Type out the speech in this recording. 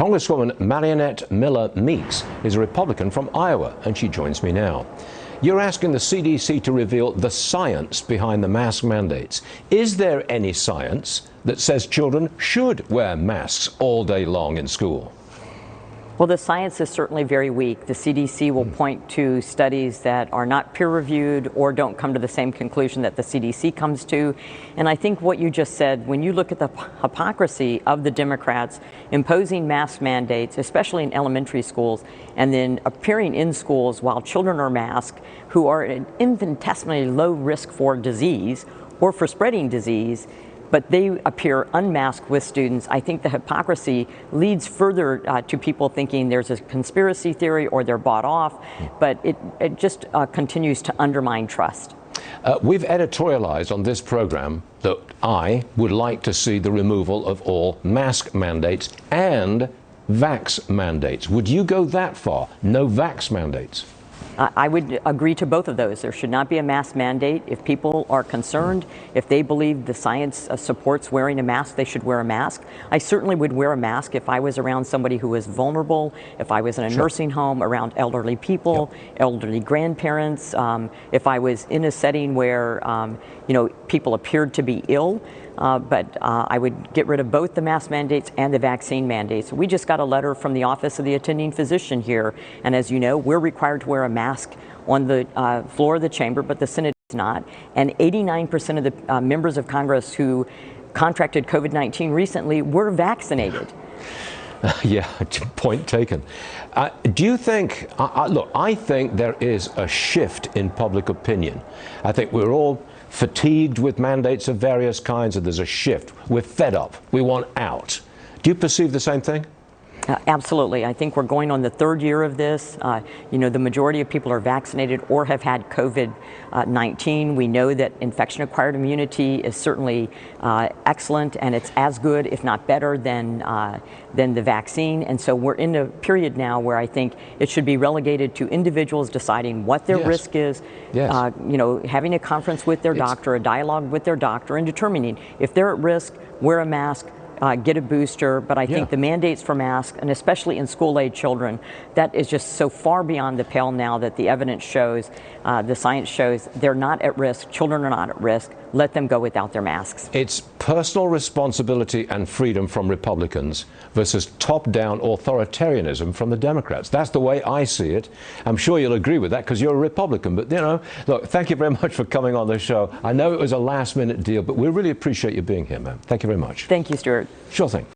Congresswoman Mariannette Miller-Meeks is a Republican from Iowa, and she joins me now. You're asking the CDC to reveal the science behind the mask mandates. Is there any science that says children should wear masks all day long in school? Well, the science is certainly very weak. The CDC will point to studies that are not peer-reviewed or don't come to the same conclusion that the CDC comes to. And I think what you just said, when you look at the hypocrisy of the Democrats imposing mask mandates, especially in elementary schools, and then appearing in schools while children are masked, who are at an infinitesimally low risk for disease or for spreading disease, but they appear unmasked with students. I think the hypocrisy leads further to people thinking there's a conspiracy theory or they're bought off, but it just continues to undermine trust. We've editorialized on this program that I would like to see the removal of all mask mandates and vax mandates. Would you go that far? No vax mandates? I would agree to both of those. There should not be a mask mandate. If people are concerned, if they believe the science supports wearing a mask, they should wear a mask. I certainly would wear a mask if I was around somebody who was vulnerable, if I was in a nursing home around elderly people, elderly grandparents, if I was in a setting where people appeared to be ill. But I would get rid of both the mask mandates and the vaccine mandates. We just got a letter from the Office of the Attending Physician here, and as you know, we're required to wear a mask on the floor of the chamber, but the Senate is not. And 89% of the members of Congress who contracted COVID-19 recently were vaccinated. Yeah, point taken. Do you think, look, I think there is a shift in public opinion. I think we're all fatigued with mandates of various kinds, and there's a shift. We're fed up. We want out. Do you perceive the same thing? Absolutely. I think we're going on the third year of this. The majority of people are vaccinated or have had COVID-19. We know that infection-acquired immunity is certainly excellent, and it's as good, if not better, than the vaccine. And so we're in a period now where I think it should be relegated to individuals deciding what their risk is, having a conference with their doctor, a dialogue with their doctor, and determining if they're at risk, wear a mask, get a booster. But I think the mandates for masks, and especially in school-age children, that is just so far beyond the pale now that the evidence shows, the science shows they're not at risk. Children are not at risk. Let them go without their masks. It's personal responsibility and freedom from Republicans versus top-down authoritarianism from the Democrats. That's the way I see it. I'm sure you'll agree with that because you're a Republican. But, look, thank you very much for coming on the show. I know it was a last-minute deal, but we really appreciate you being here, ma'am. Thank you very much. Thank you, Stuart. Sure thing.